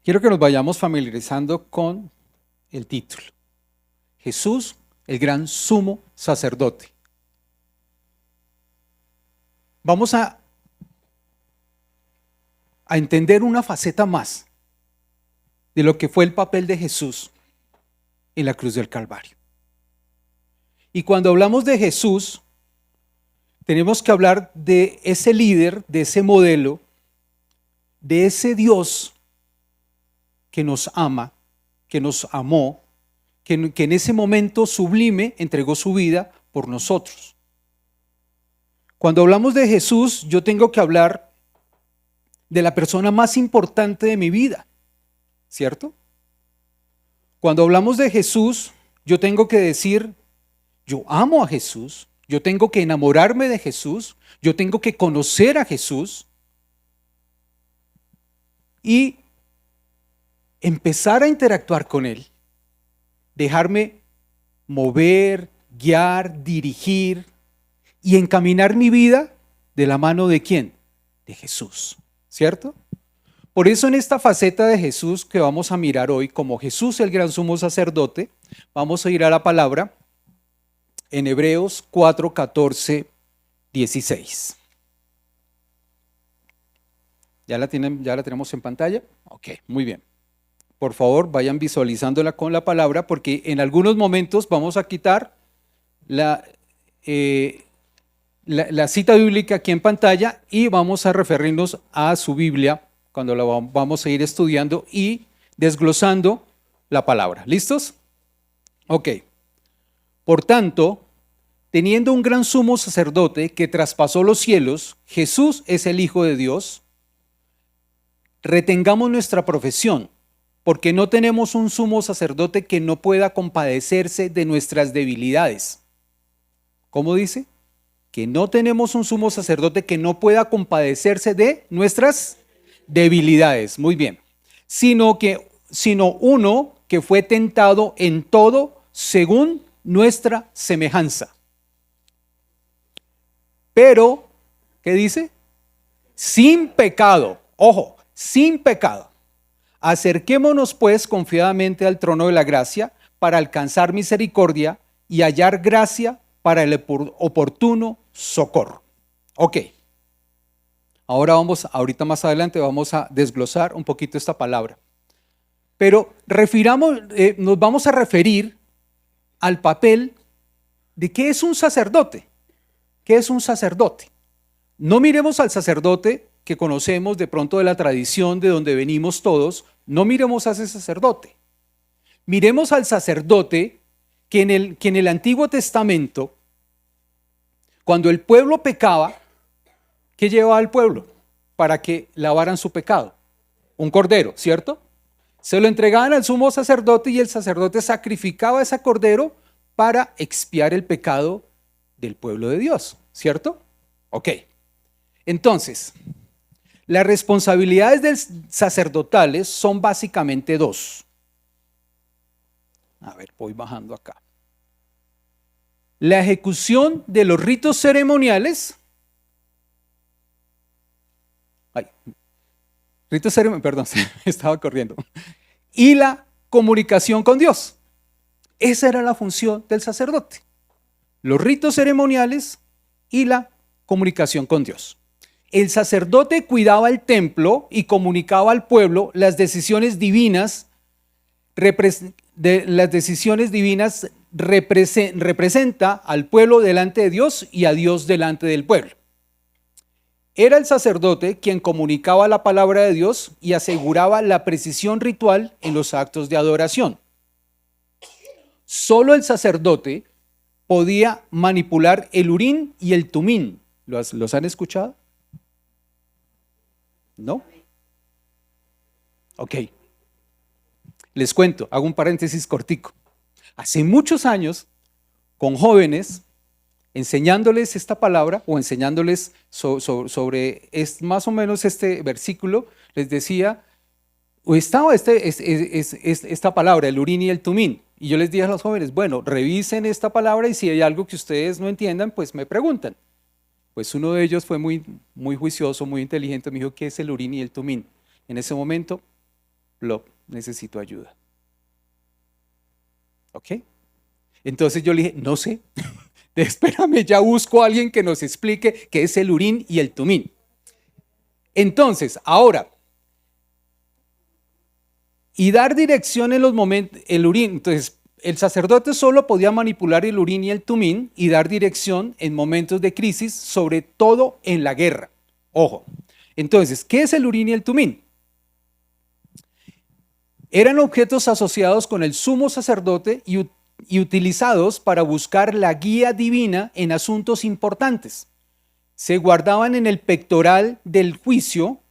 Quiero que nos vayamos familiarizando con el título. Jesús, el gran sumo sacerdote. Vamos a entender una faceta más de lo que fue el papel de Jesús en la cruz del Calvario. Y cuando hablamos de Jesús, tenemos que hablar de ese líder, de ese modelo, de ese Dios que nos ama, que nos amó, que en ese momento sublime entregó su vida por nosotros. Cuando hablamos de Jesús, yo tengo que hablar de la persona más importante de mi vida, ¿cierto? Cuando hablamos de Jesús, yo tengo que decir, yo amo a Jesús, yo tengo que enamorarme de Jesús, yo tengo que conocer a Jesús y empezar a interactuar con Él, dejarme mover, guiar, dirigir y encaminar mi vida de la mano de ¿quién? De Jesús, ¿cierto? Por eso en esta faceta de Jesús que vamos a mirar hoy, como Jesús el gran sumo sacerdote, vamos a ir a la palabra en Hebreos 4, 14, 16. ¿Ya la tenemos en pantalla? Ok, muy bien. Por favor, vayan visualizándola con la palabra, porque en algunos momentos vamos a quitar la cita bíblica aquí en pantalla y vamos a referirnos a su Biblia cuando la vamos a ir estudiando y desglosando la palabra. ¿Listos? Ok. Por tanto, teniendo un gran sumo sacerdote que traspasó los cielos, Jesús es el Hijo de Dios, retengamos nuestra profesión, porque no tenemos un sumo sacerdote que no pueda compadecerse de nuestras debilidades. ¿Cómo dice? Que no tenemos un sumo sacerdote que no pueda compadecerse de nuestras debilidades. Muy bien. Sino uno que fue tentado en todo según nuestra semejanza. Pero, ¿qué dice? Sin pecado. Ojo, sin pecado. Acerquémonos pues confiadamente al trono de la gracia para alcanzar misericordia y hallar gracia para el oportuno socorro. Ok. Ahorita más adelante vamos a desglosar un poquito esta palabra. Pero nos vamos a referir al papel de qué es un sacerdote. ¿Qué es un sacerdote? No miremos al sacerdote que conocemos de pronto de la tradición de donde venimos todos, no miremos a ese sacerdote. Miremos al sacerdote que en el Antiguo Testamento, cuando el pueblo pecaba, ¿qué llevaba al pueblo para que lavaran su pecado? Un cordero, ¿cierto? Se lo entregaban al sumo sacerdote y el sacerdote sacrificaba ese cordero para expiar el pecado del pueblo de Dios, ¿cierto? Ok. Entonces, las responsabilidades sacerdotales son básicamente dos. A ver, voy bajando acá. La ejecución de los ritos ceremoniales. Perdón, estaba corriendo. Y la comunicación con Dios. Esa era la función del sacerdote. Los ritos ceremoniales y la comunicación con Dios. El sacerdote cuidaba el templo y comunicaba al pueblo las decisiones divinas. Representa al pueblo delante de Dios y a Dios delante del pueblo. Era el sacerdote quien comunicaba la palabra de Dios y aseguraba la precisión ritual en los actos de adoración. Solo el sacerdote podía manipular el urín y el tumín. ¿Los han escuchado? ¿No? Ok. Les cuento, hago un paréntesis cortico. Hace muchos años, con jóvenes, enseñándoles esta palabra o enseñándoles sobre más o menos este versículo, les decía, o estaba esta palabra, el urín y el tumín. Y yo les dije a los jóvenes, bueno, revisen esta palabra y si hay algo que ustedes no entiendan, pues me preguntan. Pues uno de ellos fue muy juicioso, muy inteligente, me dijo, ¿qué es el urín y el tumín? En ese momento necesito ayuda. ¿Ok? Entonces yo le dije, no sé, espérame, ya busco a alguien que nos explique qué es el Urim y el Tumim. Entonces, ahora, y dar dirección en los momentos, el Urim, entonces, el sacerdote solo podía manipular el Urim y el Tumim y dar dirección en momentos de crisis, sobre todo en la guerra. Ojo, entonces, ¿qué es el Urim y el Tumim? Eran objetos asociados con el sumo sacerdote y utilizados para buscar la guía divina en asuntos importantes. Se guardaban en el pectoral del juicio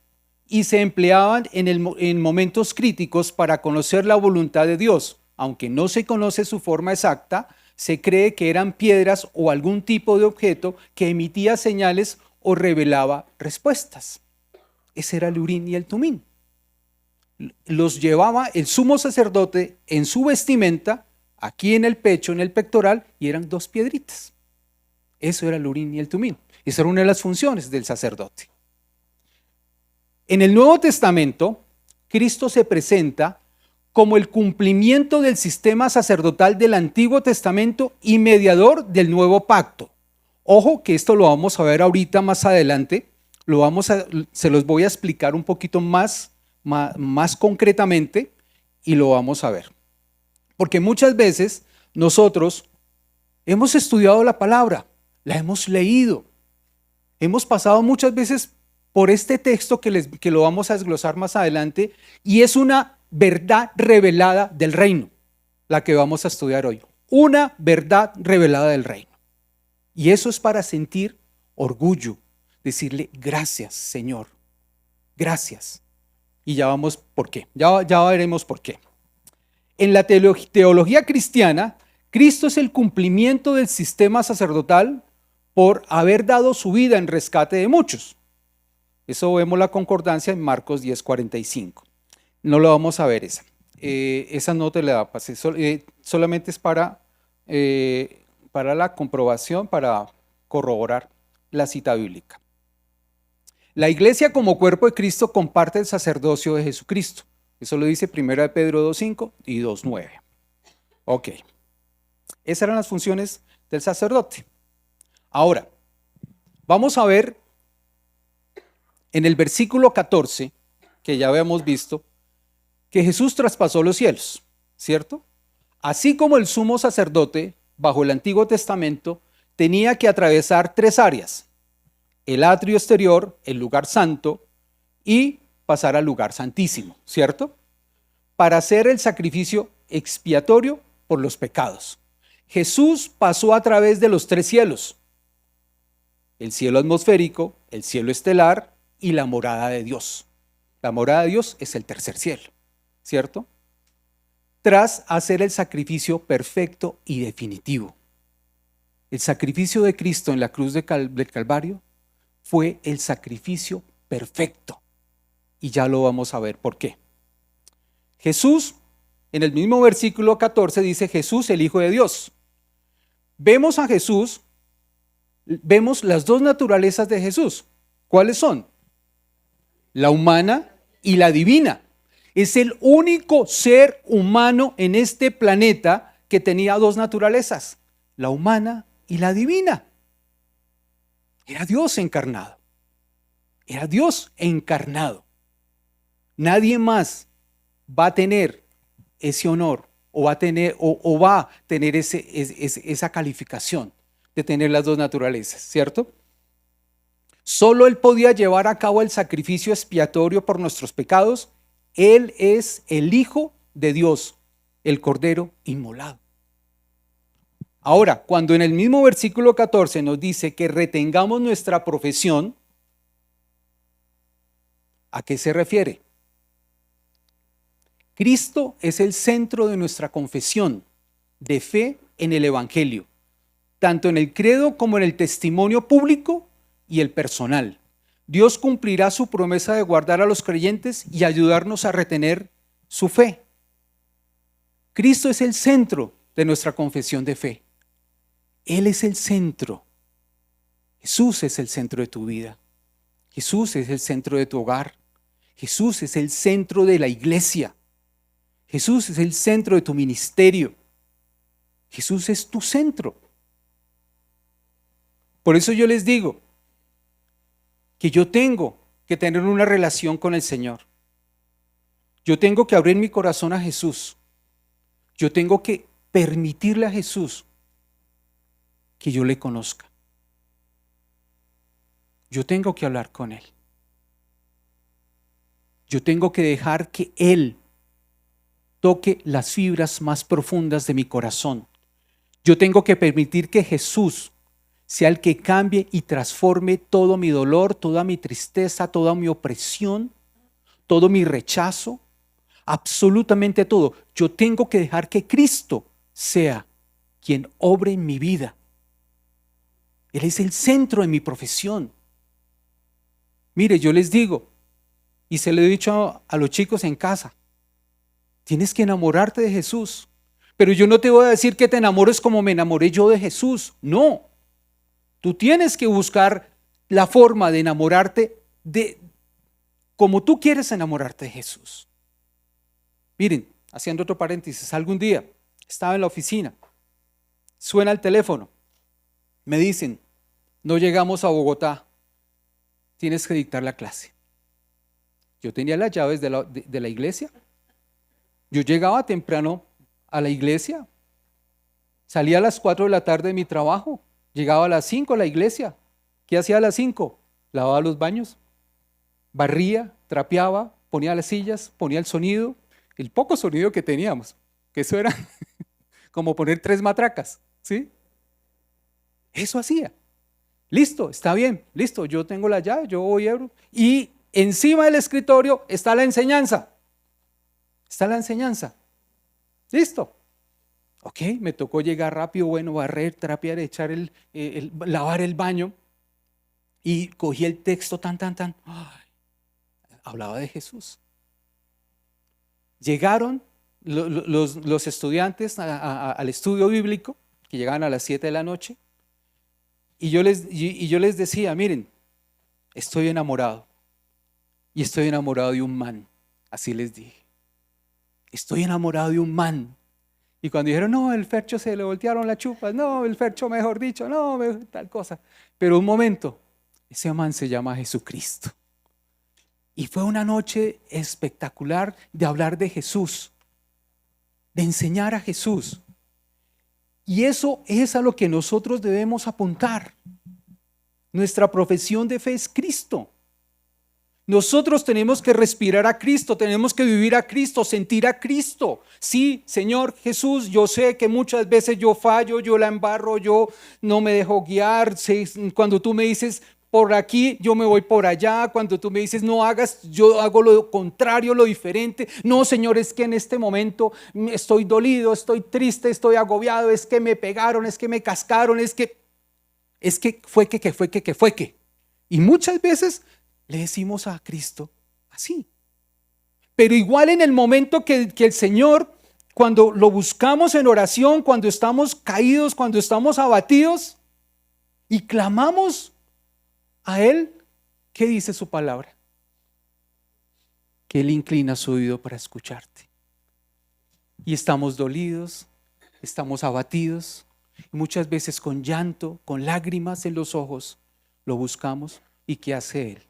y se empleaban en momentos críticos para conocer la voluntad de Dios. Aunque no se conoce su forma exacta, se cree que eran piedras o algún tipo de objeto que emitía señales o revelaba respuestas. Ese era el Urim y el Tumim. Los llevaba el sumo sacerdote en su vestimenta, aquí en el pecho, en el pectoral, y eran 2 piedritas. Eso era el Urim y el Tumim. Esa era una de las funciones del sacerdote. En el Nuevo Testamento, Cristo se presenta como el cumplimiento del sistema sacerdotal del Antiguo Testamento y mediador del Nuevo Pacto. Ojo que esto lo vamos a ver ahorita más adelante, se los voy a explicar un poquito más concretamente y lo vamos a ver. Porque muchas veces nosotros hemos estudiado la palabra, la hemos leído, hemos pasado muchas veces por este texto que lo vamos a desglosar más adelante, y es una verdad revelada del reino, la que vamos a estudiar hoy. Una verdad revelada del reino. Y eso es para sentir orgullo, decirle gracias, Señor, gracias. Y ya vamos por qué, ya veremos por qué. En la teología cristiana, Cristo es el cumplimiento del sistema sacerdotal por haber dado su vida en rescate de muchos. Eso vemos la concordancia en Marcos 10:45. No lo vamos a ver esa. Esa no te la pasé, solamente es para la comprobación, para corroborar la cita bíblica. La iglesia como cuerpo de Cristo comparte el sacerdocio de Jesucristo. Eso lo dice 1 Pedro 2:5 y 2:9. Ok. Esas eran las funciones del sacerdote. Ahora, vamos a ver en el versículo 14, que ya habíamos visto, que Jesús traspasó los cielos, ¿cierto? Así como el sumo sacerdote, bajo el Antiguo Testamento, tenía que atravesar 3 áreas: el atrio exterior, el lugar santo, y pasar al lugar santísimo, ¿cierto? Para hacer el sacrificio expiatorio por los pecados. Jesús pasó a través de los 3 cielos: el cielo atmosférico, el cielo estelar y la morada de Dios. La morada de Dios es el 3er cielo, ¿cierto? Tras hacer el sacrificio perfecto y definitivo. El sacrificio de Cristo en la cruz del Calvario fue el sacrificio perfecto. Y ya lo vamos a ver por qué. Jesús, en el mismo versículo 14, dice Jesús, el Hijo de Dios. Vemos a Jesús, vemos las 2 naturalezas de Jesús. ¿Cuáles son? La humana y la divina. Es el único ser humano en este planeta que tenía 2 naturalezas, la humana y la divina. Era Dios encarnado. Era Dios encarnado. Nadie más va a tener ese honor o va a tener esa calificación de tener las 2 naturalezas, ¿cierto? Solo Él podía llevar a cabo el sacrificio expiatorio por nuestros pecados. Él es el Hijo de Dios, el Cordero inmolado. Ahora, cuando en el mismo versículo 14 nos dice que retengamos nuestra profesión, ¿a qué se refiere? Cristo es el centro de nuestra confesión de fe en el Evangelio, tanto en el credo como en el testimonio público y el personal. Dios cumplirá su promesa de guardar a los creyentes y ayudarnos a retener su fe. Cristo es el centro de nuestra confesión de fe. Él es el centro. Jesús es el centro de tu vida. Jesús es el centro de tu hogar. Jesús es el centro de la iglesia. Jesús es el centro de tu ministerio. Jesús es tu centro. Por eso yo les digo que yo tengo que tener una relación con el Señor. Yo tengo que abrir mi corazón a Jesús. Yo tengo que permitirle a Jesús que yo le conozca. Yo tengo que hablar con Él. Yo tengo que dejar que Él toque las fibras más profundas de mi corazón. Yo tengo que permitir que Jesús sea el que cambie y transforme todo mi dolor, toda mi tristeza, toda mi opresión, todo mi rechazo, absolutamente todo. Yo tengo que dejar que Cristo sea quien obre en mi vida. Él es el centro de mi profesión. Mire, yo les digo, y se lo he dicho a los chicos en casa, tienes que enamorarte de Jesús. Pero yo no te voy a decir que te enamores como me enamoré yo de Jesús. No. Tú tienes que buscar la forma de enamorarte de como tú quieres enamorarte de Jesús. Miren, haciendo otro paréntesis, algún día estaba en la oficina, suena el teléfono, me dicen, no llegamos a Bogotá, tienes que dictar la clase. Yo tenía las llaves de la iglesia, yo llegaba temprano a la iglesia, salía a las 4 de la tarde de mi trabajo, llegaba a las 5 a la iglesia. ¿Qué hacía a las 5? Lavaba los baños, barría, trapeaba, ponía las sillas, ponía el sonido, el poco sonido que teníamos, que eso era como poner 3 matracas, ¿sí? Eso hacía. Listo, está bien, listo, yo tengo la llave, yo voy a... Y encima del escritorio está la enseñanza. Está la enseñanza. Listo. Ok, me tocó llegar rápido, bueno, barrer, trapear, echar lavar el baño. Y cogí el texto tan. Ay, hablaba de Jesús. Llegaron los estudiantes al estudio bíblico, que llegaban a las 7 de la noche. Y yo les decía, miren, estoy enamorado. Y estoy enamorado de un man. Así les dije. Estoy enamorado de un man. Y cuando dijeron, no, el Fercho se le voltearon las chupas, no, el Fercho mejor dicho, no, tal cosa. Pero un momento, ese man se llama Jesucristo. Y fue una noche espectacular de hablar de Jesús, de enseñar a Jesús. Y eso es a lo que nosotros debemos apuntar. Nuestra profesión de fe es Cristo. Nosotros tenemos que respirar a Cristo, tenemos que vivir a Cristo, sentir a Cristo. Sí, Señor Jesús, yo sé que muchas veces yo fallo, yo la embarro, yo no me dejo guiar. Cuando tú me dices por aquí, yo me voy por allá. Cuando tú me dices no hagas, yo hago lo contrario, lo diferente. No, Señor, es que en este momento estoy dolido, estoy triste, estoy agobiado, es que me pegaron, es que me cascaron, es que fue que. Y muchas veces le decimos a Cristo así. Pero igual en el momento que el Señor, cuando lo buscamos en oración, cuando estamos caídos, cuando estamos abatidos y clamamos a Él, ¿qué dice su palabra? Que Él inclina su oído para escucharte. Y estamos dolidos, estamos abatidos, y muchas veces con llanto, con lágrimas en los ojos, lo buscamos. ¿Y qué hace Él?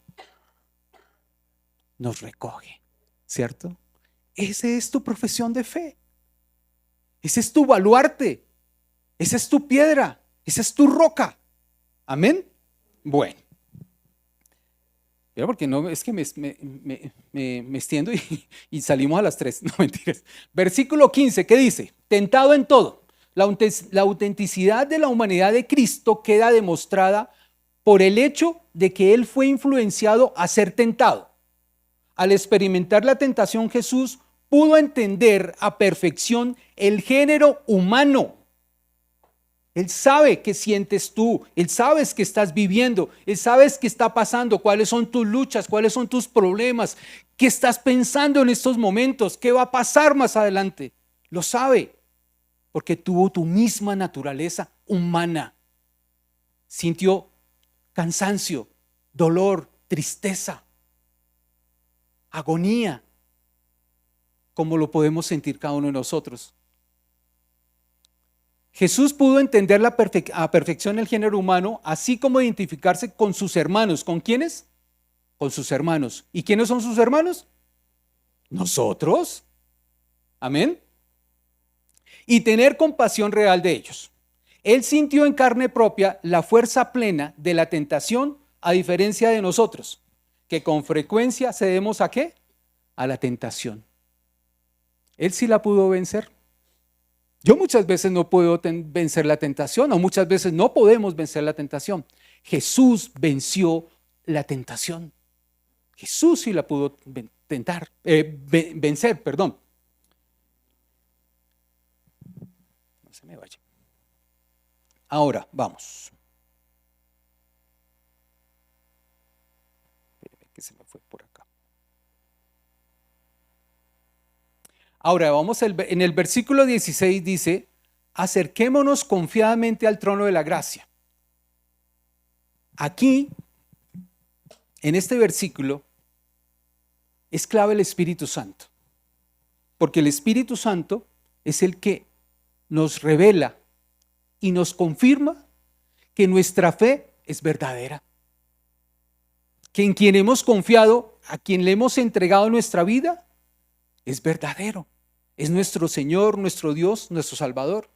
Nos recoge, ¿cierto? Esa es tu profesión de fe. Ese es tu baluarte. Esa es tu piedra. Esa es tu roca. ¿Amén? Bueno. Porque no, es que me extiendo y salimos a las 3. No, mentiras. Versículo 15, ¿qué dice? Tentado en todo. La autenticidad de la humanidad de Cristo queda demostrada por el hecho de que Él fue influenciado a ser tentado. Al experimentar la tentación, Jesús pudo entender a perfección el género humano. Él sabe qué sientes tú, Él sabe qué estás viviendo, Él sabe qué está pasando, cuáles son tus luchas, cuáles son tus problemas, qué estás pensando en estos momentos, qué va a pasar más adelante. Lo sabe, porque tuvo tu misma naturaleza humana. Sintió cansancio, dolor, tristeza. agonía, como lo podemos sentir cada uno de nosotros. Jesús pudo entender a perfección el género humano, así como identificarse con sus hermanos. ¿Con quiénes? Con sus hermanos. ¿Y quiénes son sus hermanos? Nosotros. Amén. Y tener compasión real de ellos. Él sintió en carne propia la fuerza plena de la tentación, a diferencia de nosotros, que con frecuencia cedemos ¿a qué? A la tentación. Él sí la pudo vencer. Yo muchas veces no puedo vencer la tentación, o muchas veces no podemos vencer la tentación. Jesús venció la tentación. Jesús sí la pudo vencer, perdón. No se me vaya. Ahora, vamos. Espérame que se me fue por acá. Ahora, vamos en el versículo 16 dice, acerquémonos confiadamente al trono de la gracia. Aquí, en este versículo, es clave el Espíritu Santo. Porque el Espíritu Santo es el que nos revela y nos confirma que nuestra fe es verdadera. Que en quien hemos confiado, a quien le hemos entregado nuestra vida, es verdadero. Es nuestro Señor, nuestro Dios, nuestro Salvador.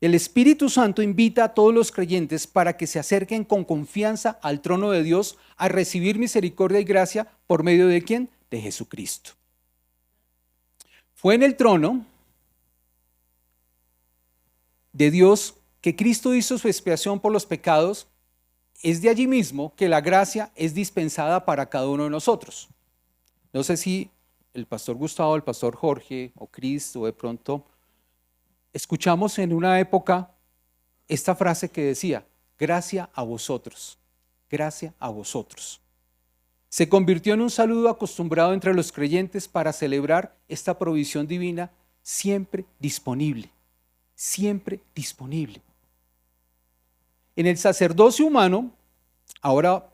El Espíritu Santo invita a todos los creyentes para que se acerquen con confianza al trono de Dios a recibir misericordia y gracia por medio de ¿quién? De Jesucristo. Fue en el trono de Dios que Cristo hizo su expiación por los pecados. Es de allí mismo que la gracia es dispensada para cada uno de nosotros. No sé si el pastor Gustavo, el pastor Jorge o Cristo, de pronto escuchamos en una época esta frase que decía, gracia a vosotros, gracia a vosotros. Se convirtió en un saludo acostumbrado entre los creyentes para celebrar esta provisión divina siempre disponible, siempre disponible. En el sacerdocio humano, ahora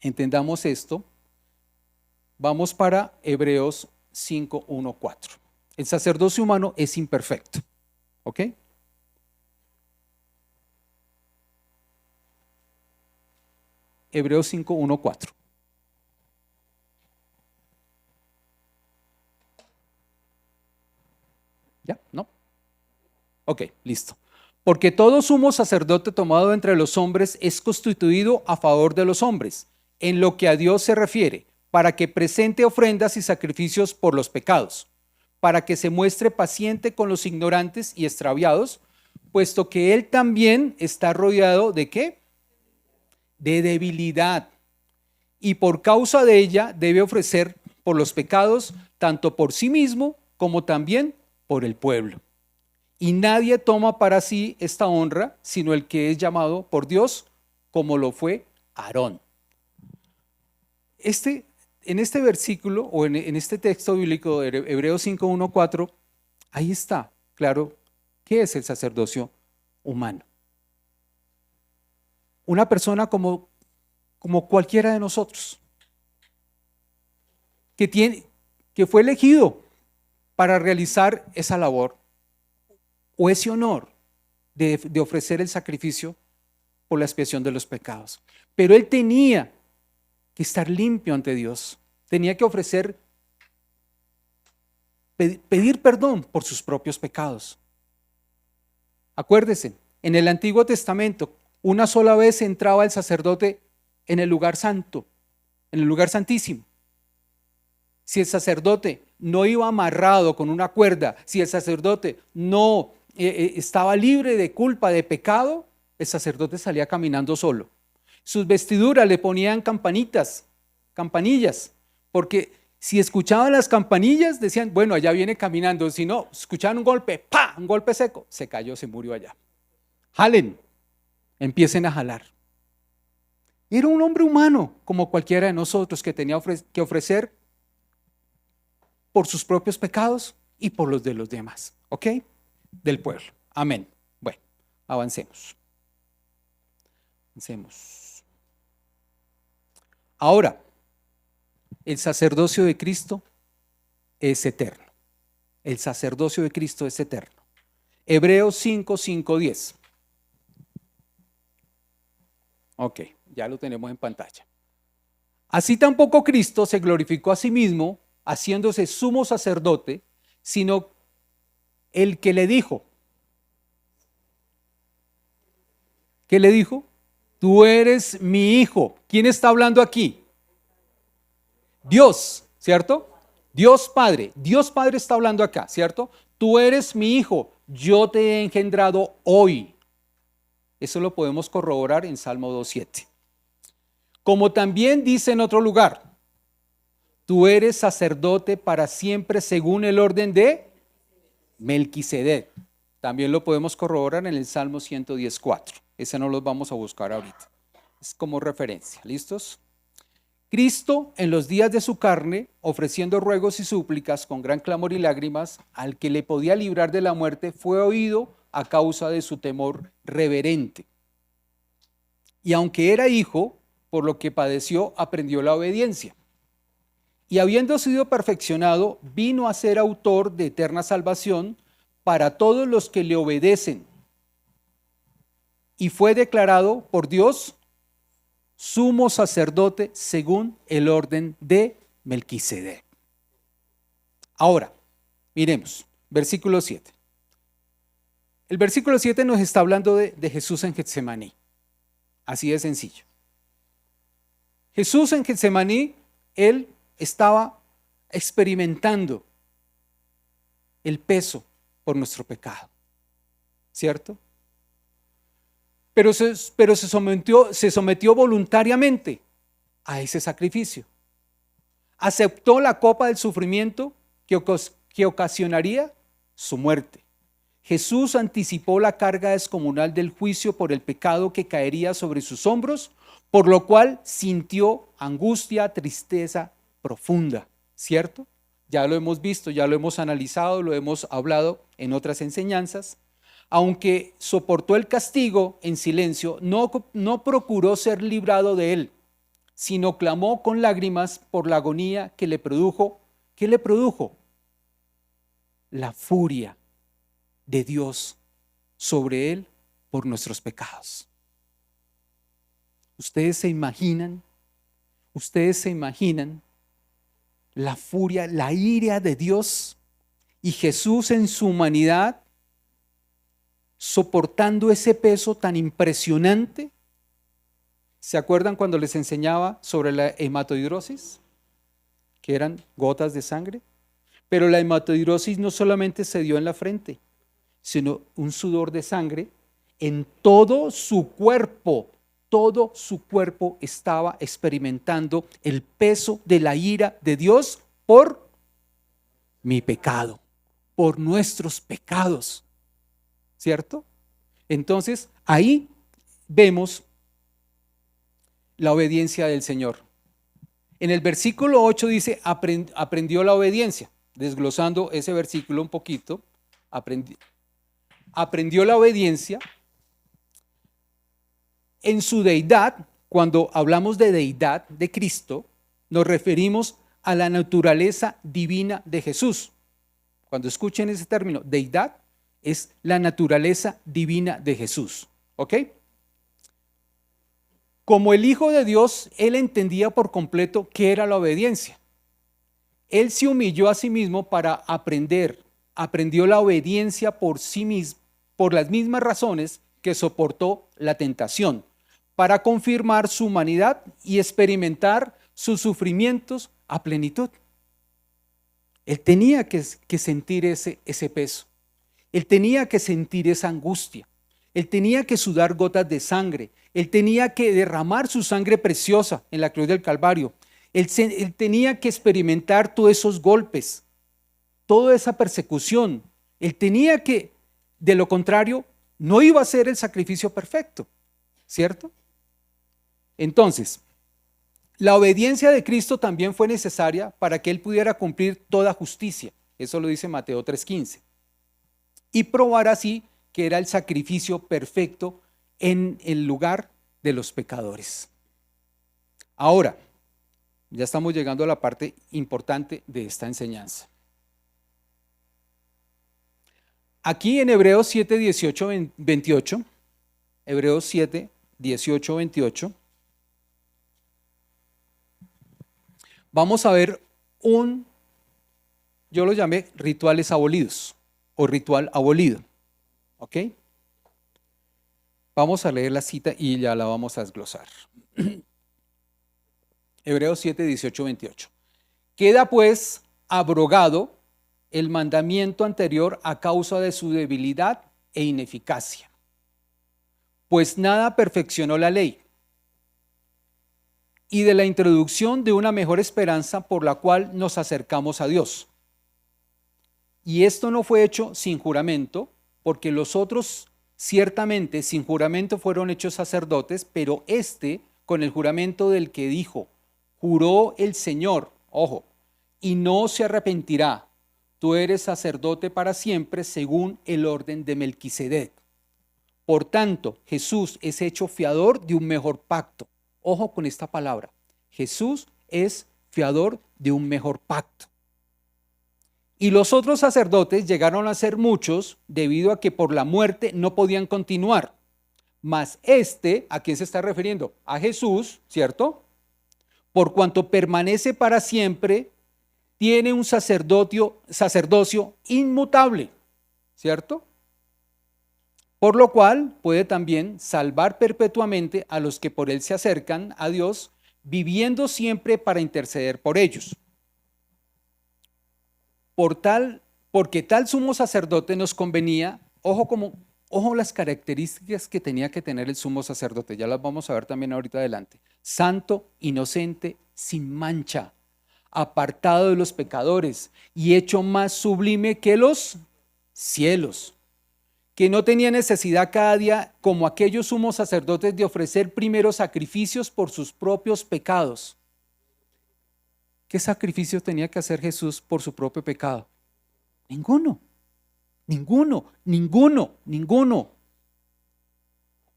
entendamos esto, vamos para Hebreos 5, 1, 4. El sacerdocio humano es imperfecto, ¿ok? Hebreos 5, 1, 4. ¿Ya? ¿No? Ok, listo. Porque todo sumo sacerdote tomado entre los hombres es constituido a favor de los hombres, en lo que a Dios se refiere, para que presente ofrendas y sacrificios por los pecados, para que se muestre paciente con los ignorantes y extraviados, puesto que él también está rodeado ¿de qué? De debilidad, y por causa de ella debe ofrecer por los pecados, tanto por sí mismo como también por el pueblo. Y nadie toma para sí esta honra, sino el que es llamado por Dios, como lo fue Aarón. En este versículo, o en este texto bíblico de Hebreos 5, 1, 4, ahí está, claro, ¿qué es el sacerdocio humano? Una persona como cualquiera de nosotros, que fue elegido para realizar esa labor o ese honor de ofrecer el sacrificio por la expiación de los pecados. Pero él tenía que estar limpio ante Dios, tenía que ofrecer, pedir perdón por sus propios pecados. Acuérdese, en el Antiguo Testamento, una sola vez entraba el sacerdote en el lugar santo, en el lugar santísimo. Si el sacerdote no iba amarrado con una cuerda, si el sacerdote no estaba libre de culpa, de pecado, el sacerdote salía caminando solo. Sus vestiduras le ponían campanillas, porque si escuchaban las campanillas decían, bueno, allá viene caminando. Si no, escuchaban un golpe, ¡pa!, un golpe seco, se cayó, se murió allá. Jalen, empiecen a jalar. Era un hombre humano como cualquiera de nosotros que tenía que ofrecer por sus propios pecados y por los de los demás, ¿ok? Del pueblo. Amén. Bueno, avancemos. Ahora, El sacerdocio de Cristo es eterno. El sacerdocio de Cristo es eterno. Hebreos 5, 5, 10. Ok, ya lo tenemos en pantalla. Así tampoco Cristo se glorificó a sí mismo, haciéndose sumo sacerdote, sino el que le dijo. ¿Qué le dijo? Tú eres mi hijo. ¿Quién está hablando aquí? Dios, ¿cierto? Dios Padre está hablando acá, ¿cierto? Tú eres mi hijo, yo te he engendrado hoy. Eso lo podemos corroborar en Salmo 2:7. Como también dice en otro lugar, tú eres sacerdote para siempre según el orden de Melquisedec. También lo podemos corroborar en el Salmo 110:4. Ese no lo vamos a buscar ahorita. Es como referencia. ¿Listos? Cristo, en los días de su carne, ofreciendo ruegos y súplicas con gran clamor y lágrimas, al que le podía librar de la muerte, fue oído a causa de su temor reverente. Y aunque era hijo, por lo que padeció, aprendió la obediencia. Y habiendo sido perfeccionado, vino a ser autor de eterna salvación para todos los que le obedecen. Y fue declarado por Dios sumo sacerdote según el orden de Melquisedec. Ahora, miremos, versículo 7. El versículo 7 nos está hablando de Jesús en Getsemaní. Así de sencillo. Jesús en Getsemaní, él estaba experimentando el peso por nuestro pecado, ¿cierto? Pero se sometió voluntariamente a ese sacrificio. Aceptó la copa del sufrimiento que ocasionaría su muerte. Jesús anticipó la carga descomunal del juicio por el pecado que caería sobre sus hombros, por lo cual sintió angustia, tristeza profunda, ¿cierto? Ya lo hemos visto, ya lo hemos analizado, lo hemos hablado en otras enseñanzas. Aunque soportó el castigo en silencio, no procuró ser librado de él, sino clamó con lágrimas por la agonía que le produjo. ¿Qué le produjo? La furia de Dios sobre él por nuestros pecados. ¿Ustedes se imaginan la furia, la ira de Dios y Jesús en su humanidad soportando ese peso tan impresionante? ¿Se acuerdan cuando les enseñaba sobre la hematidrosis? Que eran gotas de sangre. Pero la hematidrosis no solamente se dio en la frente, sino un sudor de sangre en todo su cuerpo. Todo su cuerpo estaba experimentando el peso de la ira de Dios por mi pecado, por nuestros pecados. ¿Cierto? Entonces, ahí vemos la obediencia del Señor. En el versículo 8 dice, aprendió la obediencia. Desglosando ese versículo un poquito, aprendió la obediencia en su deidad. Cuando hablamos de deidad de Cristo, nos referimos a la naturaleza divina de Jesús. Cuando escuchen ese término, deidad, es la naturaleza divina de Jesús. ¿Ok? Como el Hijo de Dios, él entendía por completo qué era la obediencia. Él se humilló a sí mismo para aprender. Aprendió la obediencia por sí mismo, por las mismas razones que soportó la tentación, para confirmar su humanidad y experimentar sus sufrimientos a plenitud. Él tenía que sentir ese peso. Él tenía que sentir esa angustia. Él tenía que sudar gotas de sangre. Él tenía que derramar su sangre preciosa en la cruz del Calvario. Él tenía que experimentar todos esos golpes, toda esa persecución. Él tenía que, de lo contrario, no iba a ser el sacrificio perfecto, ¿cierto? Entonces, la obediencia de Cristo también fue necesaria para que él pudiera cumplir toda justicia. Eso lo dice Mateo 3:15. Y probar así que era el sacrificio perfecto en el lugar de los pecadores. Ahora, Ya estamos llegando a la parte importante de esta enseñanza. Aquí en Hebreos 7, 18, 28, Hebreos 7, 18, 28, vamos a ver yo lo llamé rituales abolidos o ritual abolido. ¿Ok? Vamos a leer la cita y ya la vamos a desglosar. Hebreos 7, 18, 28. Queda pues abrogado el mandamiento anterior a causa de su debilidad e ineficacia, pues nada perfeccionó la ley, y de la introducción de una mejor esperanza por la cual nos acercamos a Dios. Y esto no fue hecho sin juramento, porque los otros ciertamente sin juramento fueron hechos sacerdotes, pero este con el juramento del que dijo, juró el Señor, ojo, y no se arrepentirá, tú eres sacerdote para siempre según el orden de Melquisedec. Por tanto, Jesús es hecho fiador de un mejor pacto. Ojo con esta palabra, Jesús es fiador de un mejor pacto. Y los otros sacerdotes llegaron a ser muchos debido a que por la muerte no podían continuar. Mas ¿a quién se está refiriendo? A Jesús, ¿cierto? Por cuanto permanece para siempre, tiene un sacerdocio inmutable, ¿cierto? Por lo cual puede también salvar perpetuamente a los que por él se acercan a Dios, viviendo siempre para interceder por ellos. Porque tal sumo sacerdote nos convenía, ojo las características que tenía que tener el sumo sacerdote, ya las vamos a ver también ahorita adelante. Santo, inocente, sin mancha, apartado de los pecadores y hecho más sublime que los cielos, que no tenía necesidad cada día, como aquellos sumos sacerdotes, de ofrecer primero sacrificios por sus propios pecados. ¿Qué sacrificio tenía que hacer Jesús por su propio pecado? Ninguno.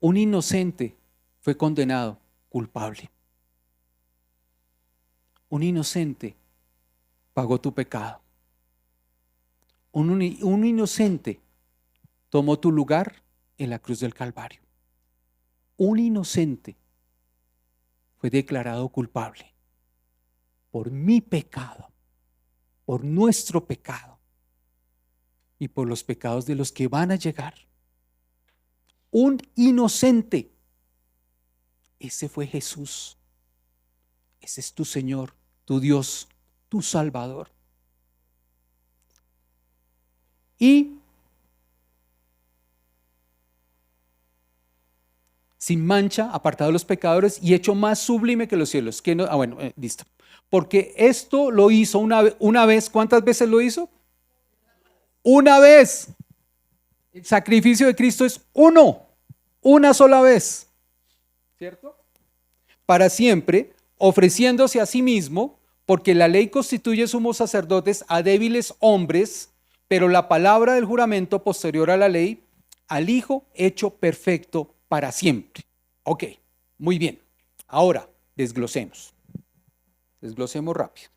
Un inocente fue condenado culpable. Un inocente pagó tu pecado. Un inocente tomó tu lugar en la cruz del Calvario. Un inocente fue declarado culpable por mi pecado, por nuestro pecado y por los pecados de los que van a llegar. Un inocente. Ese fue Jesús. Ese es tu Señor, tu Dios, tu Salvador. Y sin mancha, apartado de los pecadores y hecho más sublime que los cielos. Listo. Porque esto lo hizo una vez. ¿Cuántas veces lo hizo? Una vez. El sacrificio de Cristo es una sola vez. ¿Cierto? Para siempre, ofreciéndose a sí mismo, porque la ley constituye sumos sacerdotes a débiles hombres, pero la palabra del juramento posterior a la ley, al Hijo hecho perfecto para siempre. Ok, muy bien. Ahora, desglosemos rápido.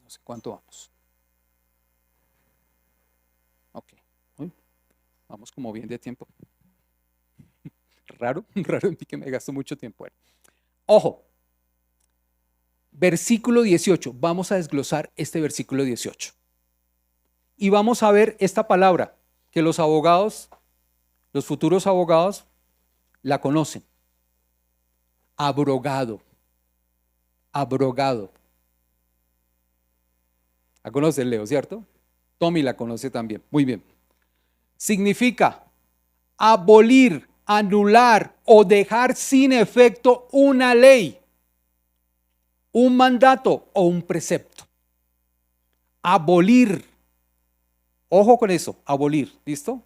No sé cuánto vamos. Ok, vamos como bien de tiempo. Raro en mí que me gasto mucho tiempo. Ojo, versículo 18. Vamos a desglosar este versículo 18. Y vamos a ver esta palabra que los futuros abogados la conocen. Abrogado. La conoce Leo, ¿cierto? Tommy la conoce también. Muy bien. Significa abolir, anular o dejar sin efecto una ley, un mandato o un precepto. Abolir. Ojo con eso, abolir. ¿Listo?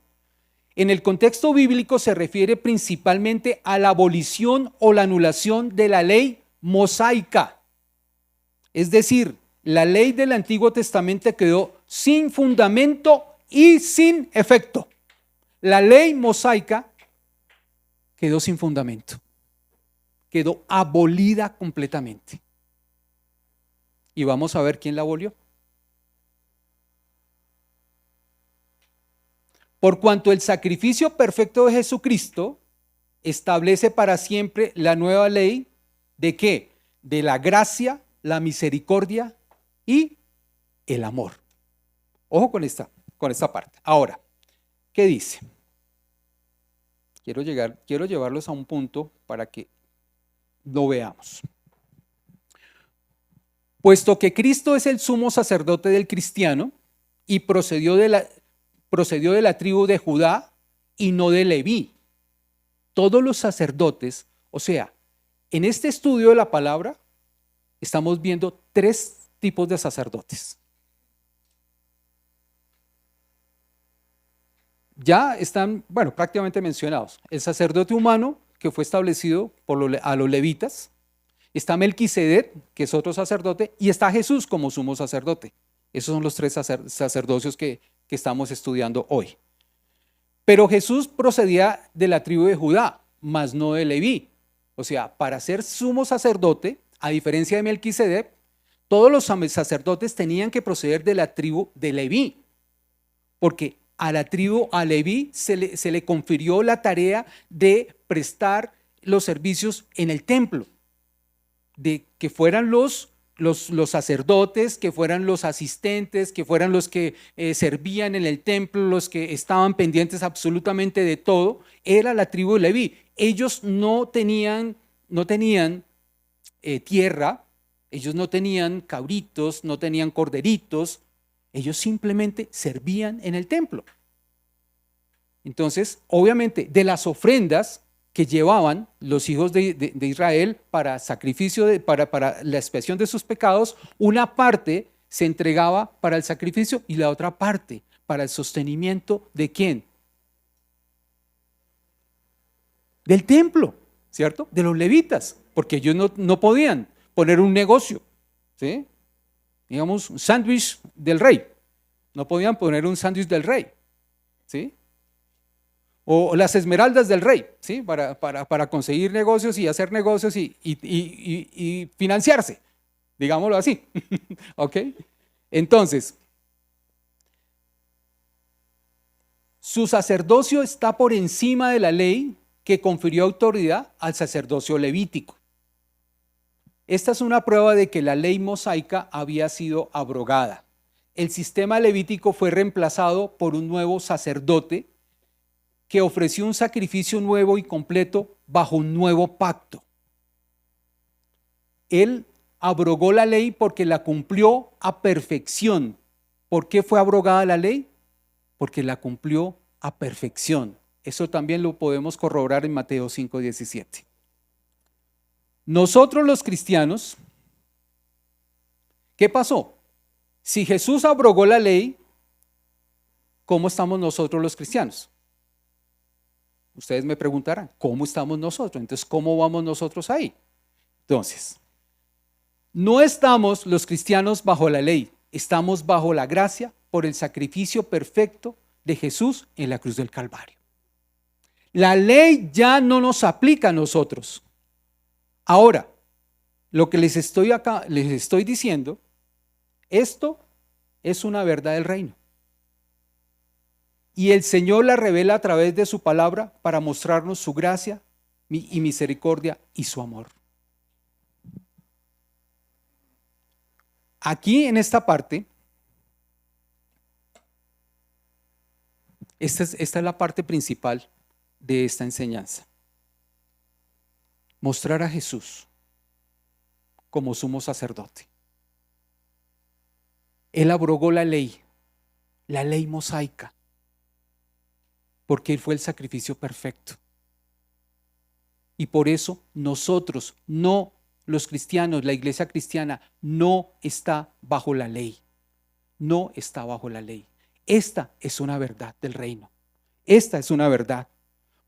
En el contexto bíblico se refiere principalmente a la abolición o la anulación de la ley mosaica. Es decir, la ley del Antiguo Testamento quedó sin fundamento y sin efecto. La ley mosaica quedó sin fundamento. Quedó abolida completamente. Y vamos a ver quién la abolió. Por cuanto el sacrificio perfecto de Jesucristo establece para siempre la nueva ley, ¿de qué? De la gracia, la misericordia y el amor. Ojo con esta parte. Ahora, ¿qué dice? Quiero llevarlos a un punto para que lo veamos. Puesto que Cristo es el sumo sacerdote del cristiano y procedió de la tribu de Judá y no de Leví. Todos los sacerdotes, o sea, en este estudio de la palabra estamos viendo 3 tipos de sacerdotes. Ya están, prácticamente mencionados. El sacerdote humano, que fue establecido a los levitas. Está Melquisedec, que es otro sacerdote, y está Jesús como sumo sacerdote. Esos son los 3 sacerdocios que estamos estudiando hoy. Pero Jesús procedía de la tribu de Judá, mas no de Leví. O sea, para ser sumo sacerdote, a diferencia de Melquisedec, todos los sacerdotes tenían que proceder de la tribu de Leví, porque a Leví se le confirió la tarea de prestar los servicios en el templo, de que fueran los sacerdotes, que fueran los asistentes, que fueran los que servían en el templo, los que estaban pendientes absolutamente de todo, era la tribu de Leví. Ellos no tenían tierra, ellos no tenían cabritos, no tenían corderitos, ellos simplemente servían en el templo. Entonces, obviamente, de las ofrendas que llevaban los hijos de Israel para sacrificio, para la expiación de sus pecados, una parte se entregaba para el sacrificio y la otra parte para el sostenimiento ¿de quién? Del templo, ¿cierto? De los levitas, porque ellos no podían poner un negocio, ¿sí? Digamos, un sándwich del rey. No podían poner un sándwich del rey, ¿sí? O las esmeraldas del rey, ¿sí? Para conseguir negocios y hacer negocios y financiarse, digámoslo así. ¿Ok? Entonces, su sacerdocio está por encima de la ley que confirió autoridad al sacerdocio levítico. Esta es una prueba de que la ley mosaica había sido abrogada. El sistema levítico fue reemplazado por un nuevo sacerdote que ofreció un sacrificio nuevo y completo bajo un nuevo pacto. Él abrogó la ley porque la cumplió a perfección. ¿Por qué fue abrogada la ley? Porque la cumplió a perfección. Eso también lo podemos corroborar en Mateo 5:17. Nosotros los cristianos, ¿qué pasó? Si Jesús abrogó la ley, ¿cómo estamos nosotros los cristianos? Ustedes me preguntarán, ¿cómo estamos nosotros? Entonces, ¿cómo vamos nosotros ahí? Entonces, no estamos los cristianos bajo la ley, estamos bajo la gracia por el sacrificio perfecto de Jesús en la cruz del Calvario. La ley ya no nos aplica a nosotros. Ahora, lo que les estoy diciendo, esto es una verdad del reino. Y el Señor la revela a través de su palabra para mostrarnos su gracia y misericordia y su amor. Aquí en esta parte, esta es la parte principal de esta enseñanza. Mostrar a Jesús como sumo sacerdote. Él abrogó la ley mosaica, porque Él fue el sacrificio perfecto. Y por eso nosotros, no los cristianos, la iglesia cristiana, no está bajo la ley. No está bajo la ley. Esta es una verdad del reino. Esta es una verdad.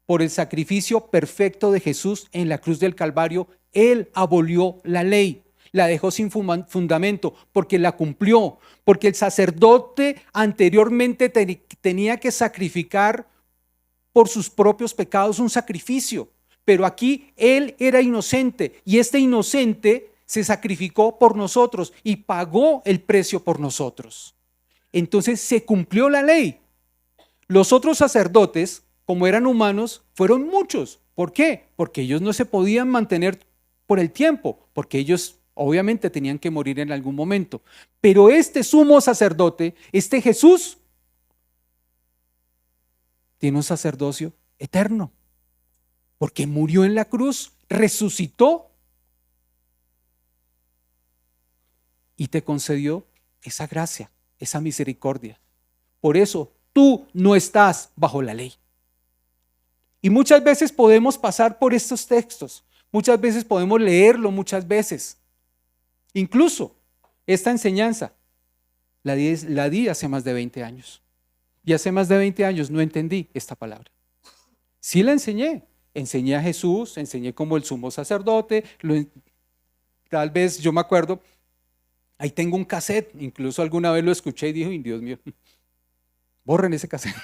Por el sacrificio perfecto de Jesús en la cruz del Calvario, Él abolió la ley. La dejó sin fundamento porque la cumplió. Porque el sacerdote anteriormente tenía que sacrificar por sus propios pecados un sacrificio, pero aquí él era inocente y este inocente se sacrificó por nosotros y pagó el precio por nosotros. Entonces se cumplió la ley. Los otros sacerdotes, como eran humanos, fueron muchos. ¿Por qué? Porque ellos no se podían mantener por el tiempo, porque ellos obviamente tenían que morir en algún momento. Pero este sumo sacerdote, este Jesús, tiene un sacerdocio eterno, porque murió en la cruz, resucitó y te concedió esa gracia, esa misericordia. Por eso tú no estás bajo la ley. Y muchas veces podemos pasar por estos textos, muchas veces podemos leerlo, muchas veces. Incluso esta enseñanza la di hace más de 20 años. Y hace más de 20 años no entendí esta palabra. Sí la enseñé a Jesús, enseñé como el sumo sacerdote, tal vez yo me acuerdo, ahí tengo un cassette, incluso alguna vez lo escuché y dije, Dios mío, borren ese cassette.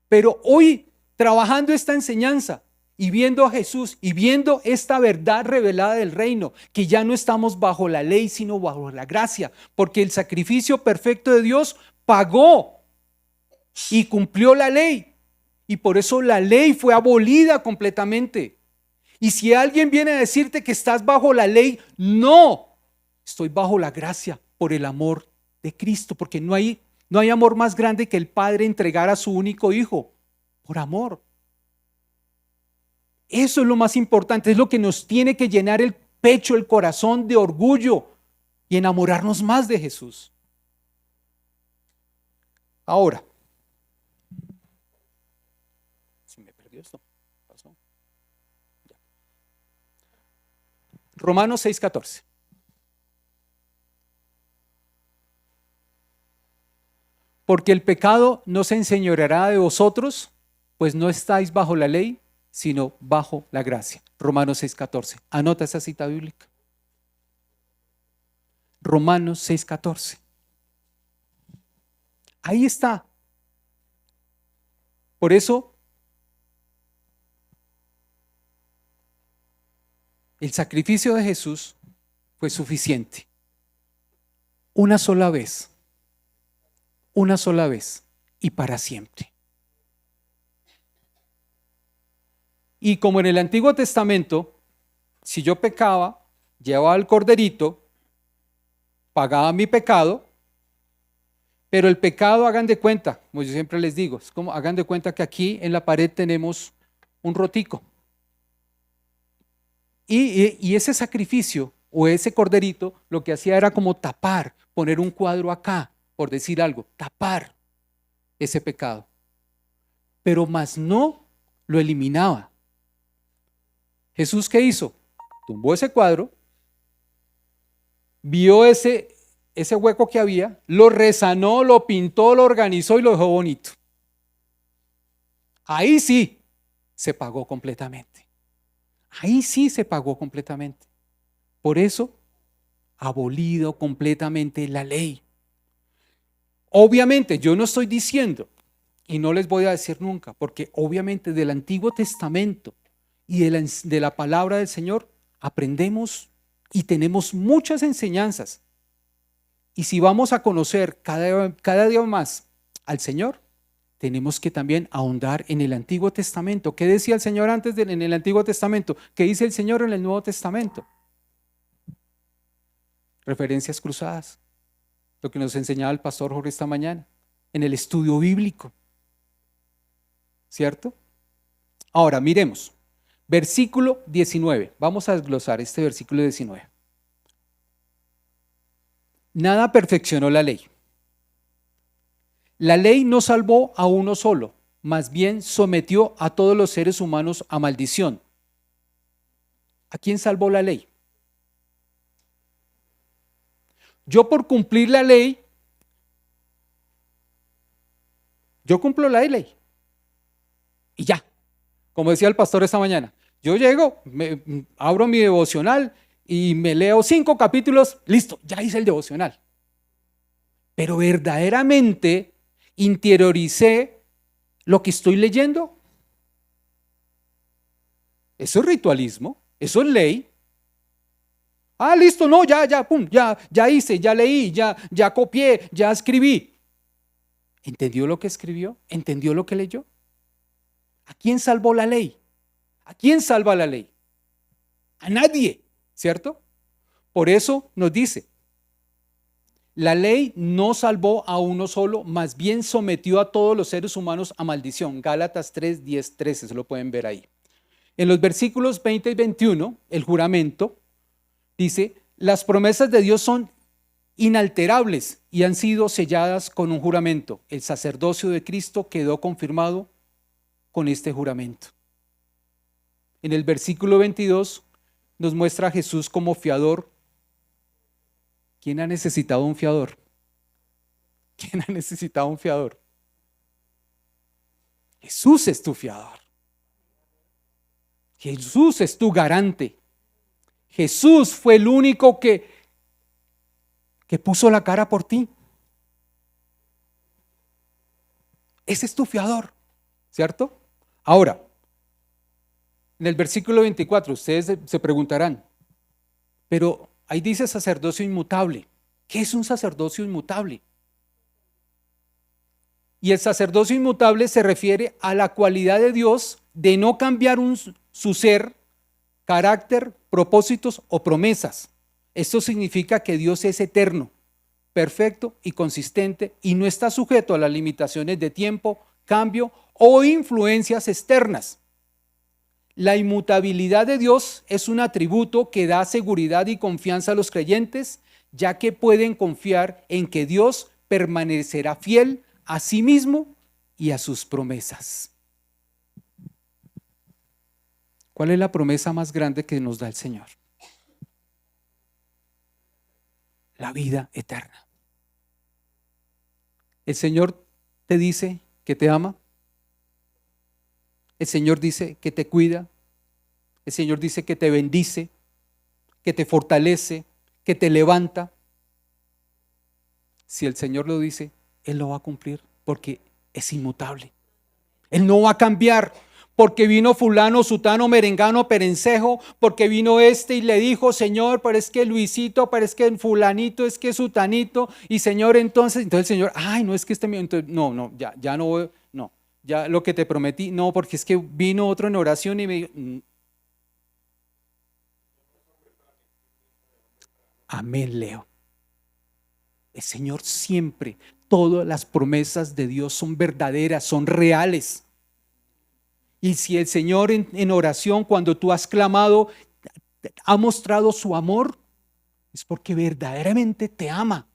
Pero hoy, trabajando esta enseñanza y viendo a Jesús y viendo esta verdad revelada del reino, que ya no estamos bajo la ley, sino bajo la gracia, porque el sacrificio perfecto de Dios pagó y cumplió la ley. Y por eso la ley fue abolida completamente. Y si alguien viene a decirte que estás bajo la ley, no, estoy bajo la gracia por el amor de Cristo, porque no hay amor más grande que el Padre entregar a su único Hijo, por amor. Eso es lo más importante, es lo que nos tiene que llenar el pecho, el corazón de orgullo y enamorarnos más de Jesús. Ahora, ¿se me perdió esto? ¿Pasó? Ya. Romanos 6:14. Porque el pecado no se enseñoreará de vosotros, pues no estáis bajo la ley, sino bajo la gracia. Romanos 6:14. Anota esa cita bíblica. Romanos 6:14. Ahí está. Por eso, el sacrificio de Jesús fue suficiente. Una sola vez y para siempre. Y como en el Antiguo Testamento, si yo pecaba, llevaba el corderito, pagaba mi pecado, pero el pecado, hagan de cuenta, como yo siempre les digo, es como hagan de cuenta que aquí en la pared tenemos un rotico. Y ese sacrificio o ese corderito lo que hacía era como tapar, poner un cuadro acá, por decir algo, tapar ese pecado. Pero más no lo eliminaba. Jesús, ¿qué hizo? Tumbó ese cuadro, vio ese hueco que había, lo resanó, lo pintó, lo organizó y lo dejó bonito. Ahí sí se pagó completamente. Ahí sí se pagó completamente. Por eso, abolido completamente la ley. Obviamente, yo no estoy diciendo, y no les voy a decir nunca, porque obviamente del Antiguo Testamento y de la palabra del Señor aprendemos y tenemos muchas enseñanzas. Y si vamos a conocer cada día más al Señor, tenemos que también ahondar en el Antiguo Testamento. ¿Qué decía el Señor antes en el Antiguo Testamento? ¿Qué dice el Señor en el Nuevo Testamento? Referencias cruzadas. Lo que nos enseñaba el pastor Jorge esta mañana, en el estudio bíblico. ¿Cierto? Ahora, miremos. Versículo 19. Vamos a desglosar este versículo 19. Nada perfeccionó la ley. La ley no salvó a uno solo, más bien sometió a todos los seres humanos a maldición. ¿A quién salvó la ley? Yo por cumplir la ley, yo cumplo la ley. Y ya, como decía el pastor esta mañana, yo llego, abro mi devocional y me leo 5 capítulos, listo, ya hice el devocional. Pero verdaderamente interioricé lo que estoy leyendo. Eso es ritualismo, eso es ley, Ah, listo, no, pum, ya hice, ya leí, ya copié, ya escribí. ¿Entendió lo que escribió? ¿Entendió lo que leyó? ¿A quién salvó la ley? ¿A quién salva la ley? A nadie, ¿cierto? Por eso nos dice, la ley no salvó a uno solo, más bien sometió a todos los seres humanos a maldición. Gálatas 3, 10, 13, se lo pueden ver ahí. En los versículos 20 y 21, el juramento dice, las promesas de Dios son inalterables y han sido selladas con un juramento. El sacerdocio de Cristo quedó confirmado con este juramento. En el versículo 22 nos muestra a Jesús como fiador. ¿Quién ha necesitado un fiador? ¿Quién ha necesitado un fiador? Jesús es tu fiador. Jesús es tu garante. Jesús fue el único que puso la cara por ti. Ese es tu fiador, ¿cierto? Ahora, en el versículo 24, ustedes se preguntarán, pero ahí dice sacerdocio inmutable. ¿Qué es un sacerdocio inmutable? Y el sacerdocio inmutable se refiere a la cualidad de Dios de no cambiar su ser, carácter, propósitos o promesas. Esto significa que Dios es eterno, perfecto y consistente y no está sujeto a las limitaciones de tiempo, cambio o influencias externas. La inmutabilidad de Dios es un atributo que da seguridad y confianza a los creyentes, ya que pueden confiar en que Dios permanecerá fiel a sí mismo y a sus promesas. ¿Cuál es la promesa más grande que nos da el Señor? La vida eterna. El Señor te dice que te ama. El Señor dice que te cuida. El Señor dice que te bendice, que te fortalece, que te levanta. Si el Señor lo dice, Él lo va a cumplir porque es inmutable. Él no va a cambiar porque vino fulano, sutano, merengano, perencejo, porque vino y le dijo, Señor, pero es que Luisito, pero es que fulanito, es que sutanito, y Señor, entonces el Señor, ay, no es que mío, entonces, no, ya no, no, ya lo que te prometí, no, porque es que vino otro en oración y me dijo, amén, Leo. El Señor siempre, todas las promesas de Dios son verdaderas, son reales. Y si el Señor en oración, cuando tú has clamado, ha mostrado su amor, es porque verdaderamente te ama.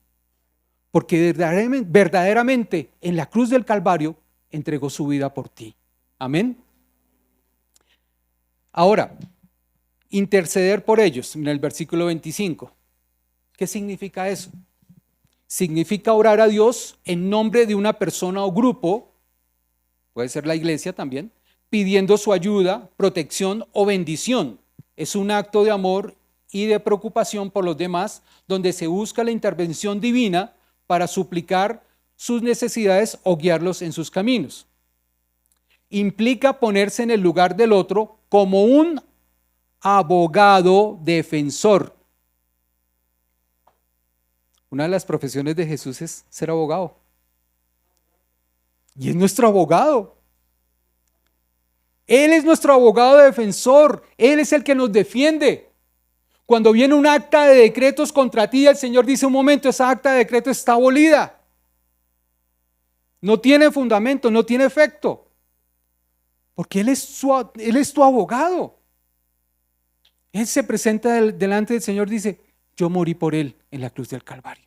Porque verdaderamente en la cruz del Calvario entregó su vida por ti. Amén. Ahora, interceder por ellos, en el versículo 25. ¿Qué significa eso? Significa orar a Dios en nombre de una persona o grupo, puede ser la iglesia también, pidiendo su ayuda, protección o bendición. Es un acto de amor y de preocupación por los demás, donde se busca la intervención divina para suplicar sus necesidades o guiarlos en sus caminos. Implica ponerse en el lugar del otro como un abogado defensor. Una de las profesiones de Jesús es ser abogado. Y es nuestro abogado. Él es nuestro abogado defensor. Él es el que nos defiende. Cuando viene un acta de decretos contra ti, el Señor dice, un momento, esa acta de decretos está abolida. No tiene fundamento, no tiene efecto. Porque Él es tu abogado. Él se presenta delante del Señor y dice, yo morí por Él en la cruz del Calvario.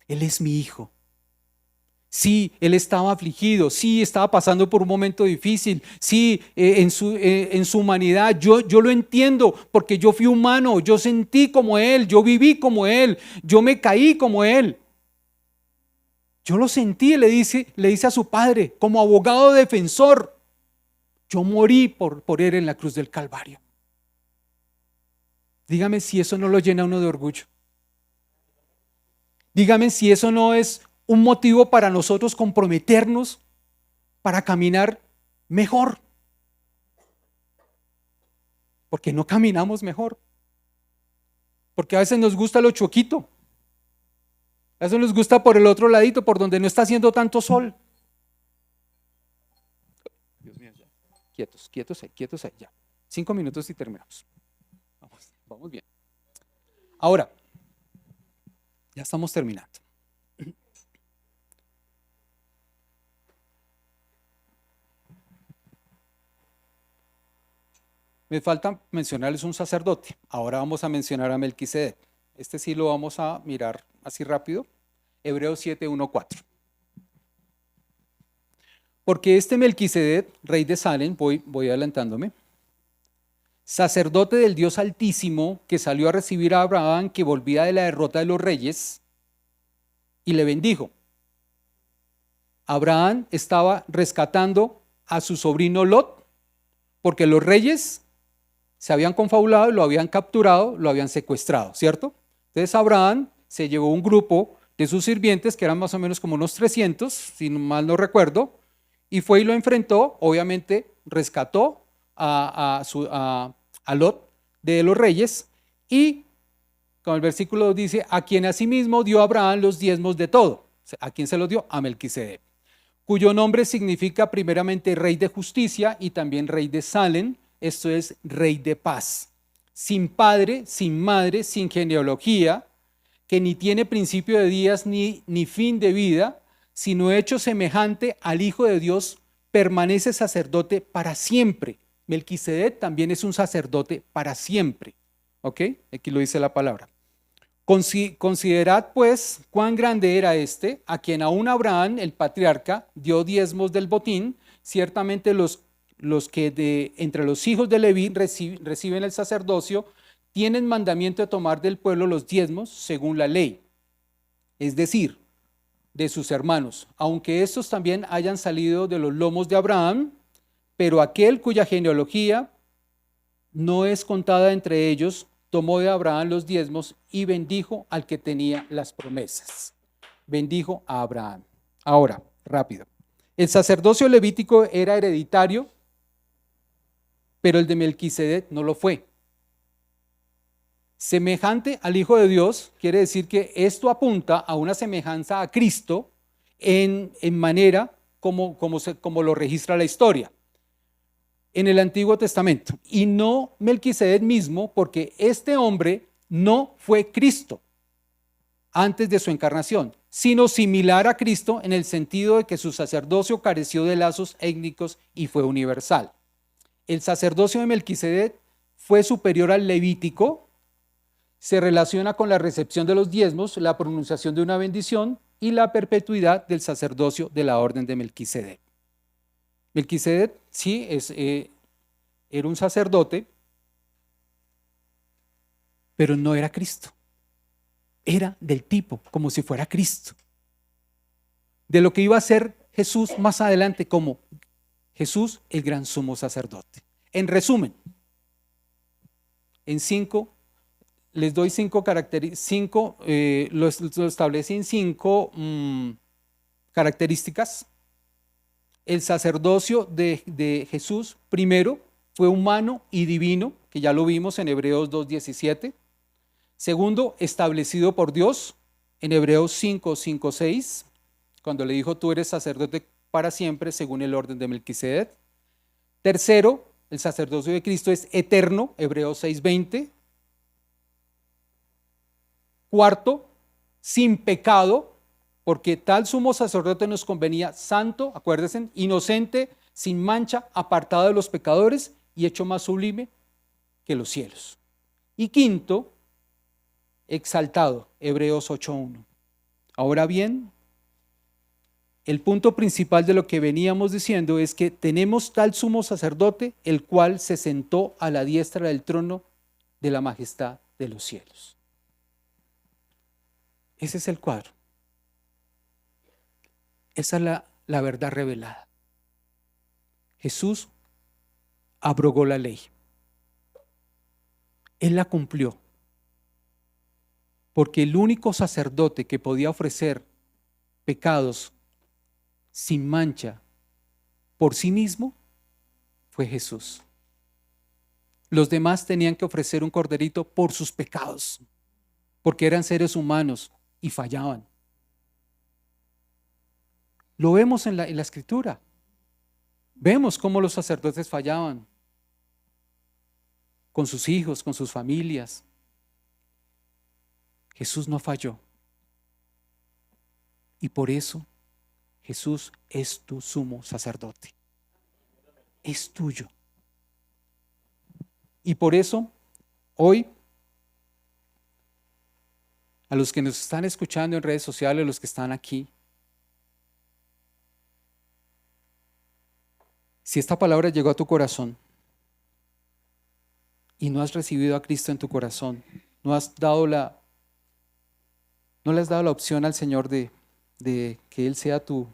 Él es mi hijo. Sí, Él estaba afligido, sí, estaba pasando por un momento difícil, sí, en su humanidad, yo lo entiendo, porque yo fui humano, yo sentí como Él, yo viví como Él, yo me caí como Él. Yo lo sentí, le dice a su padre, como abogado defensor, yo morí por Él en la cruz del Calvario. Dígame si eso no lo llena uno de orgullo. Dígame si eso no es un motivo para nosotros comprometernos para caminar mejor. Porque no caminamos mejor. Porque a veces nos gusta lo chuequito. A veces nos gusta por el otro ladito, por donde no está haciendo tanto sol. Dios mío, ya. Quietos ahí, ya. 5 minutos y terminamos. Vamos bien. Ahora, ya estamos terminando. Me falta mencionarles un sacerdote. Ahora vamos a mencionar a Melquisedec. Este sí lo vamos a mirar así rápido. Hebreos 7, 1, 4. Porque este Melquisedec, rey de Salem, voy adelantándome, sacerdote del Dios Altísimo, que salió a recibir a Abraham, que volvía de la derrota de los reyes, y le bendijo. Abraham estaba rescatando a su sobrino Lot, porque los reyes se habían confabulado, lo habían capturado, lo habían secuestrado, ¿cierto? Entonces Abraham se llevó un grupo de sus sirvientes, que eran más o menos como unos 300, si mal no recuerdo, y fue y lo enfrentó, obviamente rescató a Lot de los reyes, y como el versículo 2 dice, a quien asimismo dio Abraham los diezmos de todo. ¿A quién se los dio? A Melquisedec, cuyo nombre significa primeramente rey de justicia y también rey de Salem, esto es rey de paz, sin padre, sin madre, sin genealogía, que ni tiene principio de días ni fin de vida, sino hecho semejante al Hijo de Dios, permanece sacerdote para siempre. Melquisedec también es un sacerdote para siempre. ¿Ok? Aquí lo dice la palabra. Considerad pues cuán grande era este, a quien aún Abraham, el patriarca, dio diezmos del botín. Ciertamente los que entre los hijos de Leví reciben el sacerdocio, tienen mandamiento de tomar del pueblo los diezmos según la ley, es decir, de sus hermanos, aunque estos también hayan salido de los lomos de Abraham, pero aquel cuya genealogía no es contada entre ellos, tomó de Abraham los diezmos y bendijo al que tenía las promesas. Bendijo a Abraham. Ahora, rápido. El sacerdocio levítico era hereditario, pero el de Melquisedec no lo fue. Semejante al Hijo de Dios, quiere decir que esto apunta a una semejanza a Cristo en manera como lo registra la historia en el Antiguo Testamento. Y no Melquisedec mismo, porque este hombre no fue Cristo antes de su encarnación, sino similar a Cristo en el sentido de que su sacerdocio careció de lazos étnicos y fue universal. El sacerdocio de Melquisedec fue superior al levítico, se relaciona con la recepción de los diezmos, la pronunciación de una bendición y la perpetuidad del sacerdocio de la orden de Melquisedec. Melquisedec sí era un sacerdote, pero no era Cristo. Era del tipo, como si fuera Cristo. De lo que iba a ser Jesús más adelante como Jesús, el gran sumo sacerdote. En resumen, les doy 5 características, lo establecí en 5 características. El sacerdocio de Jesús, primero, fue humano y divino, que ya lo vimos en Hebreos 2:17. Segundo, establecido por Dios, en Hebreos 5:6, cuando le dijo, tú eres sacerdote para siempre, según el orden de Melquisedec. Tercero, el sacerdocio de Cristo es eterno, Hebreos 6:20. Cuarto, sin pecado, porque tal sumo sacerdote nos convenía santo, acuérdense, inocente, sin mancha, apartado de los pecadores y hecho más sublime que los cielos. Y quinto, exaltado, Hebreos 8:1. Ahora bien, el punto principal de lo que veníamos diciendo es que tenemos tal sumo sacerdote, el cual se sentó a la diestra del trono de la majestad de los cielos. Ese es el cuadro. Esa es la verdad revelada. Jesús abrogó la ley. Él la cumplió. Porque el único sacerdote que podía ofrecer pecados sin mancha por sí mismo fue Jesús. Los demás tenían que ofrecer un corderito por sus pecados. porque eran seres humanos y fallaban. Lo vemos en la Escritura. Vemos cómo los sacerdotes fallaban con sus hijos, con sus familias. Jesús no falló. Y por eso Jesús es tu sumo sacerdote. Es tuyo. Y por eso, hoy, a los que nos están escuchando en redes sociales, los que están aquí, si esta palabra llegó a tu corazón y no has recibido a Cristo en tu corazón, no le has dado la opción al Señor de que Él sea tu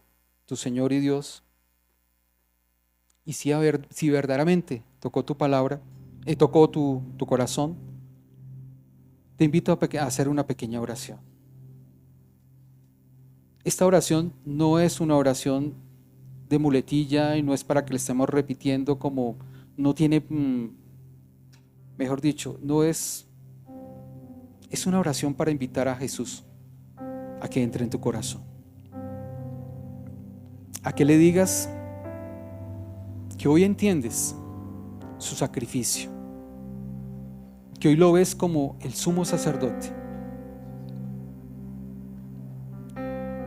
Señor y Dios, y si verdaderamente tocó tu palabra, tocó tu corazón, te invito a hacer una pequeña oración. Esta oración no es una oración de muletilla y no es para que le estemos repitiendo como no tiene, mejor dicho, no es una oración para invitar a Jesús a que entre en tu corazón, a que le digas que hoy entiendes su sacrificio, que hoy lo ves como el sumo sacerdote,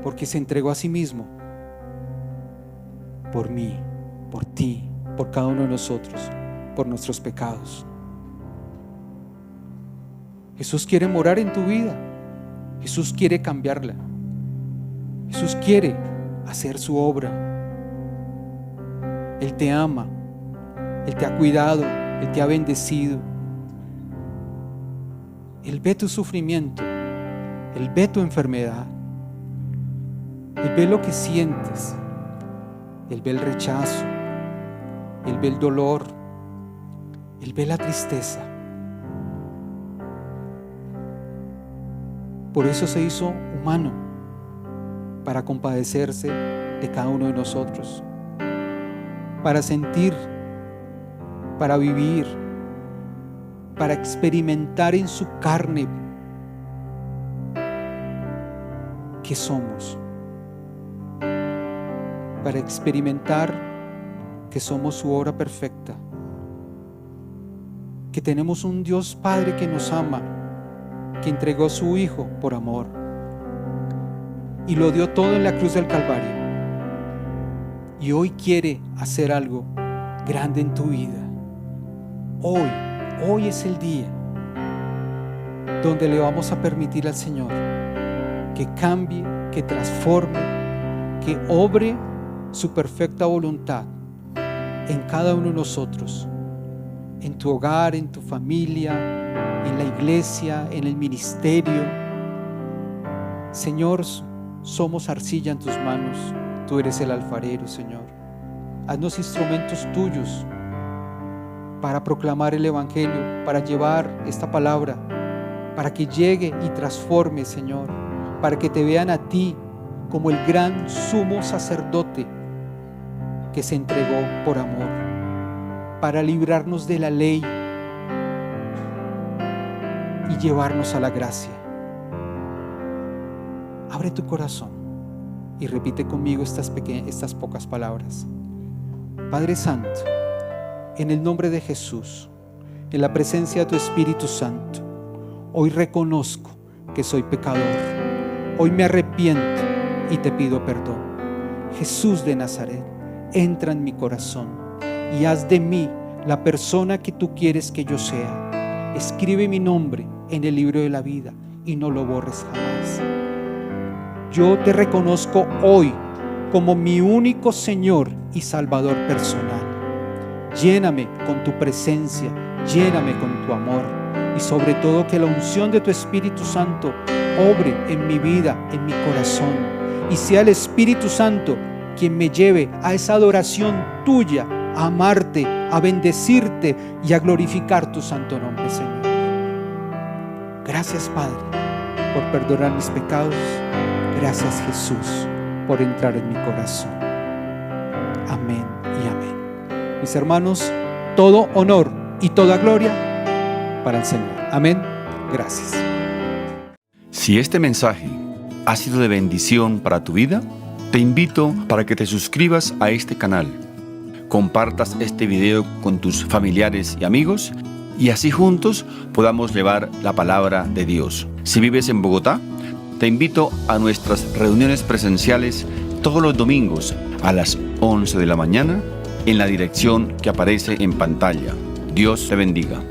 porque se entregó a sí mismo por mí, por ti, por cada uno de nosotros, por nuestros pecados. Jesús quiere morar en tu vida. Jesús quiere cambiarla. Jesús quiere hacer su obra. Él te ama. Él te ha cuidado. Él te ha bendecido. Él ve tu sufrimiento. Él ve tu enfermedad. Él ve lo que sientes. Él ve el rechazo. Él ve el dolor. Él ve la tristeza. Por eso se hizo humano, para compadecerse de cada uno de nosotros, para sentir, para vivir, para experimentar en su carne qué somos, para experimentar que somos su obra perfecta, que tenemos un Dios Padre que nos ama, que entregó a su Hijo por amor y lo dio todo en la cruz del Calvario, y hoy quiere hacer algo grande en tu vida. Hoy es el día donde le vamos a permitir al Señor que cambie, que transforme, que obre su perfecta voluntad en cada uno de nosotros, en tu hogar, en tu familia, en la iglesia, en el ministerio. Señor, somos arcilla en tus manos. Tú eres el alfarero, Señor. Haznos instrumentos tuyos para proclamar el evangelio, para llevar esta palabra, para que llegue y transforme, Señor, para que te vean a ti como el gran sumo sacerdote que se entregó por amor, para librarnos de la ley y llevarnos a la gracia. Abre tu corazón y repite conmigo estas pocas palabras. Padre Santo, en el nombre de Jesús, en la presencia de tu Espíritu Santo, hoy reconozco que soy pecador. Hoy me arrepiento y te pido perdón. Jesús de Nazaret, entra en mi corazón y haz de mí la persona que tú quieres que yo sea. Escribe mi nombre en el libro de la vida y no lo borres jamás. Yo te reconozco hoy como mi único Señor y Salvador personal. Lléname con tu presencia, lléname con tu amor, y sobre todo que la unción de tu Espíritu Santo obre en mi vida, en mi corazón, y sea el Espíritu Santo quien me lleve a esa adoración tuya, a amarte, a bendecirte y a glorificar tu santo nombre, Señor. Gracias, Padre, por perdonar mis pecados. Gracias, Jesús, por entrar en mi corazón. Amén y amén. Mis hermanos, todo honor y toda gloria para el Señor. Amén. Gracias. Si este mensaje ha sido de bendición para tu vida, te invito para que te suscribas a este canal, compartas este video con tus familiares y amigos y así juntos podamos llevar la palabra de Dios. Si vives en Bogotá, te invito a nuestras reuniones presenciales todos los domingos a las 11 de la mañana en la dirección que aparece en pantalla. Dios te bendiga.